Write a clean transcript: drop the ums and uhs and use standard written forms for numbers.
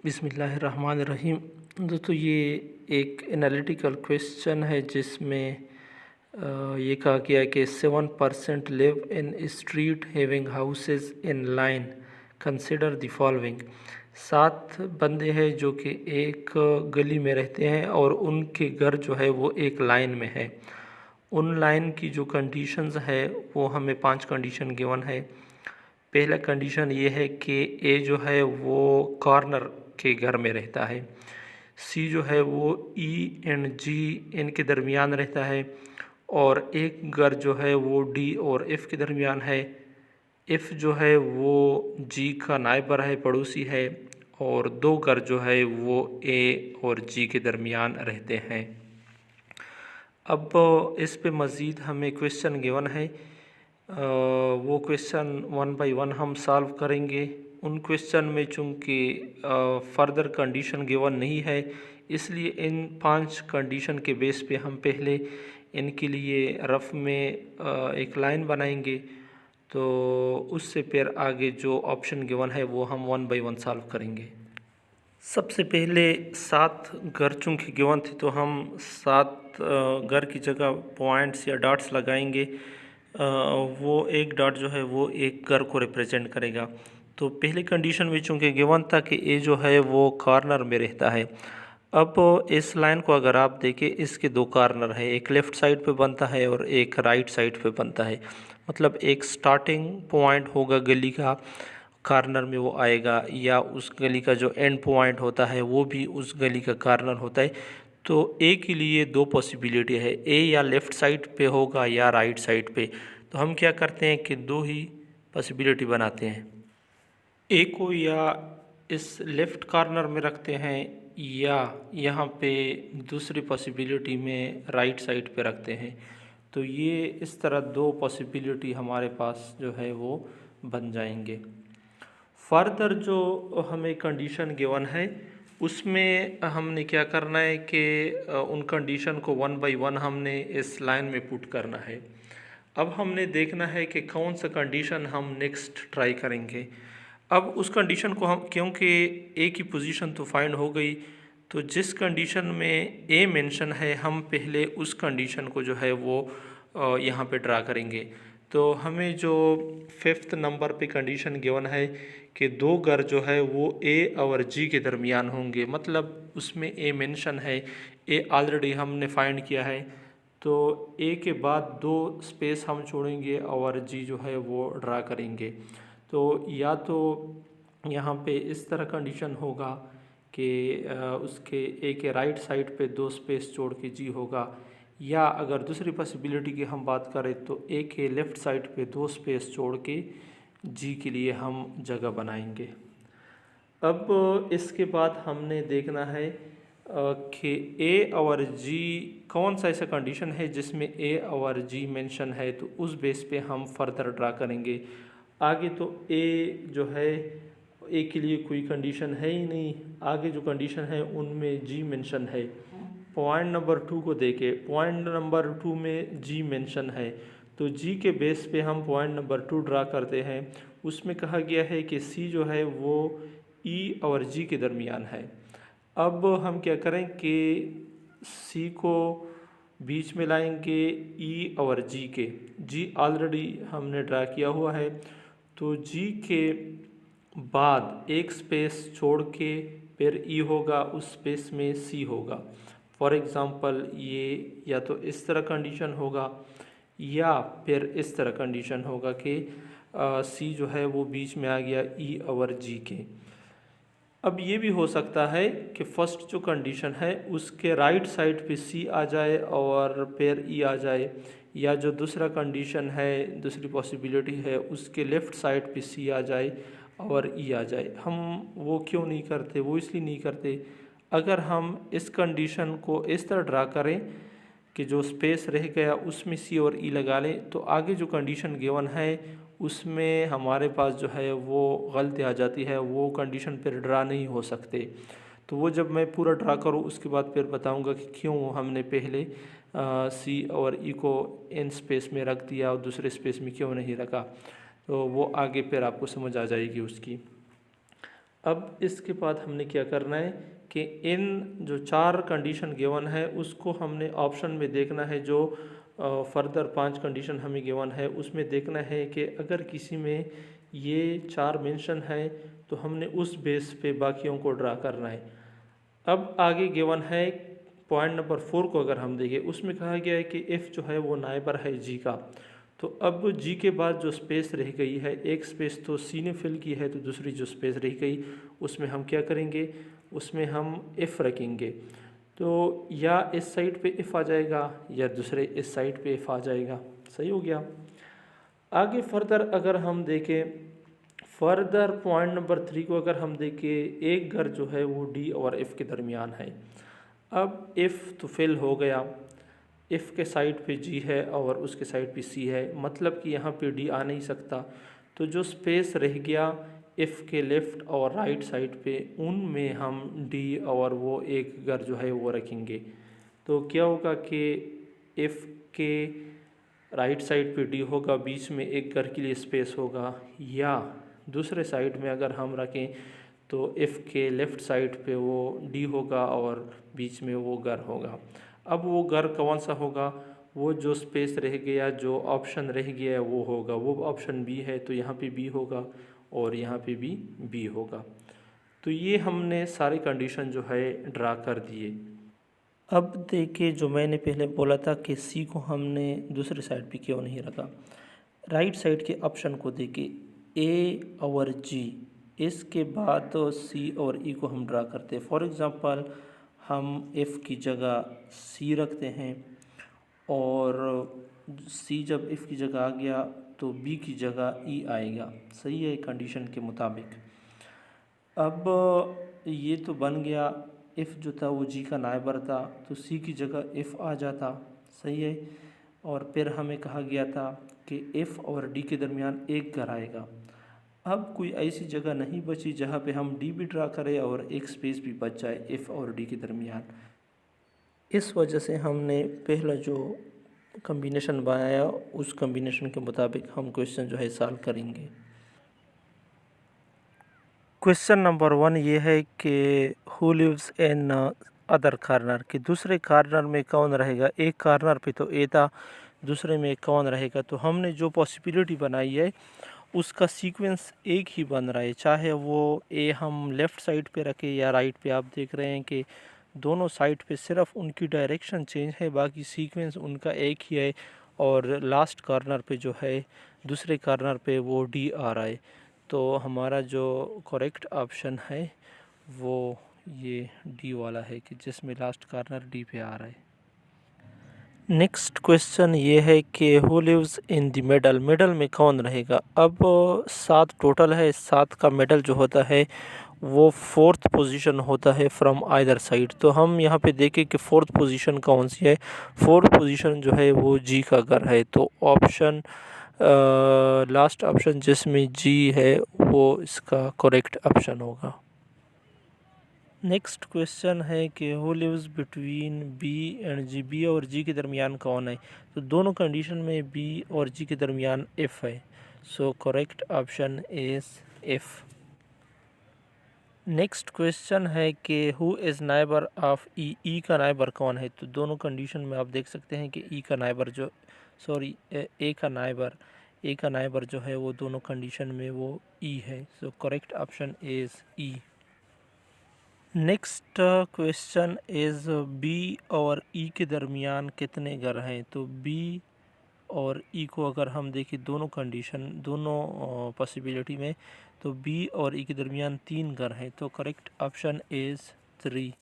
बिस्मिल्लाहिर्रहमानिर्रहीम। दोस्तों ये एक एनालिटिकल क्वेश्चन है जिसमें ये कहा गया है कि 7% live in street having houses in line, consider the following. 7 बंदे हैं जो कि एक गली में रहते हैं और उनके घर जो है वो एक लाइन में है। उन लाइन की जो कंडीशंस है वो हमें 5 कंडीशन गिवन है। पहला कंडीशन ये है कि ए जो है वो कॉर्नर के घर में रहता है, सी जो है वो ई एंड जी इनके दरमियान रहता है, और एक घर जो है वो डी और एफ़ के दरमियान है। एफ़ जो है वो जी का नाइबर है, पड़ोसी है, और 2 घर जो है वो ए और जी के दरमियान रहते हैं। अब इस पे मज़ीद हमें क्वेश्चन गिवन है, वो क्वेश्चन 1 बाय 1 हम सॉल्व करेंगे। उन क्वेश्चन में चूँकि फ़र्दर कंडीशन गिवन नहीं है, इसलिए इन 5 कंडीशन के बेस पे हम पहले इनके लिए रफ़ में एक लाइन बनाएंगे, तो उससे फिर आगे जो ऑप्शन गिवन है वो हम 1 बाय 1 सॉल्व करेंगे। सबसे पहले 7 घर चूँकि गिवन थे तो हम 7 घर की जगह पॉइंट्स या डॉट्स लगाएंगे। वो एक डॉट जो है वो एक घर को रिप्रेजेंट करेगा। तो पहली कंडीशन में चूँकि गिवन था कि ए जो है वो कॉर्नर में रहता है। अब इस लाइन को अगर आप देखें, इसके 2 कॉर्नर है, एक लेफ़्ट साइड पे बनता है और एक राइट साइड पे बनता है। मतलब एक स्टार्टिंग पॉइंट होगा गली का, कॉर्नर में वो आएगा, या उस गली का जो एंड पॉइंट होता है वो भी उस गली का कॉर्नर होता है। तो ए के लिए 2 पॉसिबिलिटी है, ए या लेफ़्ट साइड पे होगा या राइट साइड पे। तो हम क्या करते हैं कि 2 ही पॉसिबिलिटी बनाते हैं, ए को या इस लेफ़्ट कॉर्नर में रखते हैं या यहाँ पे दूसरी पॉसिबिलिटी में राइट साइड पे रखते हैं। तो ये इस तरह 2 पॉसिबिलिटी हमारे पास जो है वो बन जाएंगे। फर्दर जो हमें कंडीशन गिवन है उसमें हमने क्या करना है कि उन कंडीशन को 1 बाय 1 हमने इस लाइन में पुट करना है। अब हमने देखना है कि कौन सा कंडीशन हम नेक्स्ट ट्राई करेंगे। अब उस कंडीशन को हम, क्योंकि ए की पोजीशन तो फाइंड हो गई, तो जिस कंडीशन में ए मेंशन है हम पहले उस कंडीशन को जो है वो यहाँ पे ड्रा करेंगे। तो हमें जो 5th नंबर पे कंडीशन गिवन है कि 2 घर जो है वो ए और जी के दरमियान होंगे, मतलब उसमें ए मेंशन है, ए ऑलरेडी हमने फाइंड किया है, तो ए के बाद 2 स्पेस हम छोड़ेंगे और जी जो है वो ड्रा करेंगे। तो या तो यहाँ पे इस तरह कंडीशन होगा कि उसके ए के राइट साइड पे 2 स्पेस छोड़ के जी होगा, या अगर दूसरी पॉसिबिलिटी की हम बात करें तो ए के लेफ़्ट साइड पे 2 स्पेस छोड़ के जी के लिए हम जगह बनाएंगे। अब इसके बाद हमने देखना है कि ए और जी कौन सा ऐसा कंडीशन है जिसमें ए और जी मेंशन है, तो उस बेस पे हम फर्दर ड्रा करेंगे। आगे तो ए जो है, ए के लिए कोई कंडीशन है ही नहीं, आगे जो कंडीशन है उनमें जी मेंशन है। पॉइंट नंबर 2 को देखें, पॉइंट नंबर 2 में जी मेंशन है, तो जी के बेस पे हम पॉइंट नंबर 2 ड्रा करते हैं। उसमें कहा गया है कि सी जो है वो ई और जी के दरमियान है। अब हम क्या करें कि सी को बीच में लाएंगे ई और जी के, जी ऑलरेडी हमने ड्रा किया हुआ है, तो जी के बाद एक स्पेस छोड़ के फिर ई होगा, उस स्पेस में सी होगा। फॉर एग्ज़ाम्पल ये या तो इस तरह कंडीशन होगा या फिर इस तरह कंडीशन होगा कि सी जो है वो बीच में आ गया ई और जी के। अब ये भी हो सकता है कि फर्स्ट जो कंडीशन है उसके राइट साइड पे सी आ जाए और फिर ई आ जाए, या जो दूसरा कंडीशन है, दूसरी पॉसिबिलिटी है, उसके लेफ़्ट साइड पे सी आ जाए और ई आ जाए। हम वो क्यों नहीं करते, वो इसलिए नहीं करते, अगर हम इस कंडीशन को इस तरह ड्रा करें कि जो स्पेस रह गया उसमें सी और ई लगा लें, तो आगे जो कंडीशन गिवन है उसमें हमारे पास जो है वो गलती आ जाती है, वो कंडीशन फिर ड्रा नहीं हो सकते। तो वो जब मैं पूरा ड्रा करूँ उसके बाद फिर बताऊंगा कि क्यों हमने पहले सी और ई को इन स्पेस में रख दिया और दूसरे स्पेस में क्यों नहीं रखा, तो वो आगे फिर आपको समझ आ जाएगी उसकी। अब इसके बाद हमने क्या करना है कि इन जो 4 कंडीशन गिवन है उसको हमने ऑप्शन में देखना है। जो फर्दर 5 कंडीशन हमें गिवन है उसमें देखना है कि अगर किसी में ये 4 मेंशन है तो हमने उस बेस पे बाकियों को ड्रा करना है। अब आगे गिवन है पॉइंट नंबर 4 को अगर हम देखें, उसमें कहा गया है कि एफ़ जो है वो नाइबर है जी का। तो अब जी के बाद जो स्पेस रह गई है, एक स्पेस तो सी ने फिल की है, तो दूसरी जो स्पेस रह गई उसमें हम क्या करेंगे, उसमें हम एफ़ रखेंगे। तो या इस साइड पे एफ़ आ जाएगा या दूसरे इस साइड पे एफ़ आ जाएगा। सही हो गया। आगे फर्दर अगर हम देखें, फर्दर पॉइंट नंबर 3 को अगर हम देखें, एक घर जो है वो डी और एफ़ के दरमियान है। अब एफ़ तो फिल हो गया, एफ़ के साइड पे जी है और उसके साइड पे सी है, मतलब कि यहाँ पे डी आ नहीं सकता। तो जो स्पेस रह गया एफ़ के लेफ़्ट और राइट साइड पे, उनमें हम डी और वो एक घर जो है वो रखेंगे। तो क्या होगा कि एफ़ के राइट साइड पे डी होगा, बीच में एक घर के लिए स्पेस होगा, या दूसरे साइड में अगर हम रखें तो एफ़ के लेफ़्ट साइड पे वो डी होगा और बीच में वो घर होगा। अब वो घर कौन सा होगा, वो जो स्पेस रह गया, जो ऑप्शन रह गया है वो होगा, वो ऑप्शन बी है, तो यहाँ पे बी होगा और यहाँ पे भी बी होगा। तो ये हमने सारे कंडीशन जो है ड्रा कर दिए। अब देखिए, जो मैंने पहले बोला था कि सी को हमने दूसरे साइड पे क्यों नहीं रखा, राइट साइड के ऑप्शन को देखिए, ए और जी, इसके बाद तो सी और ई को हम ड्रा करते हैं। फॉर एग्ज़ाम्पल हम एफ़ की जगह सी रखते हैं और सी जब एफ़ की जगह आ गया तो बी की जगह ई आएगा। सही है कंडीशन के मुताबिक। अब ये तो बन गया, एफ़ जो था वो जी का नाइबर था, तो सी की जगह एफ़ आ जाता। सही है। और फिर हमें कहा गया था कि एफ़ और डी के दरमियान एक घर आएगा। अब कोई ऐसी जगह नहीं बची जहाँ पे हम डी भी ड्रा करें और एक स्पेस भी बच जाए एफ़ और डी के दरमियान। इस वजह से हमने पहला जो कम्बिनेशन बनाया उस कम्बिनेशन के मुताबिक हम क्वेश्चन जो है सॉल्व करेंगे। क्वेश्चन नंबर 1 ये है कि who lives in other corner, कि दूसरे कार्नर में कौन रहेगा। एक कार्नर पे तो ए था, दूसरे में कौन रहेगा। तो हमने जो पॉसिबिलिटी बनाई है उसका सीक्वेंस एक ही बन रहा है, चाहे वो ए हम लेफ़्ट साइड पे रखें या राइट पे। आप देख रहे हैं कि दोनों साइड पे सिर्फ उनकी डायरेक्शन चेंज है, बाकी सीक्वेंस उनका एक ही है। और लास्ट कार्नर पे जो है, दूसरे कार्नर पे वो डी आ रहा है। तो हमारा जो करेक्ट ऑप्शन है वो ये डी वाला है, कि जिसमें लास्ट कार्नर डी पे आ रहा है। नेक्स्ट क्वेश्चन ये है कि who lives in the middle, middle में कौन रहेगा। अब 7 टोटल है, 7 का मिडल जो होता है वो 4th पोजीशन होता है फ्रॉम आइदर साइड। तो हम यहाँ पे देखें कि 4th पोजीशन कौन सी है। 4th पोजीशन जो है वो जी का घर है। तो ऑप्शन लास्ट ऑप्शन जिसमें जी है वो इसका करेक्ट ऑप्शन होगा। नेक्स्ट क्वेश्चन है कि who lives between B and G, B और जी के दरमियान कौन है। तो दोनों कंडीशन में बी और जी के दरमियान एफ़ है। So correct option is F. Next question है कि हु इज़ नाइबर ऑफ ई, ई का नाइबर कौन है। तो दोनों कंडीशन में आप देख सकते हैं कि ई का नाइबर जो ए का नाइबर जो है वो दोनों कंडीशन में वो ई है। So correct option is E. Next question is B और ई के दरमियान कितने घर हैं। तो बी और ई को अगर हम देखें दोनों कंडीशन, दोनों पॉसिबिलिटी में, तो बी और ई के दरमियान 3 घर हैं। तो करेक्ट ऑप्शन इज़ 3।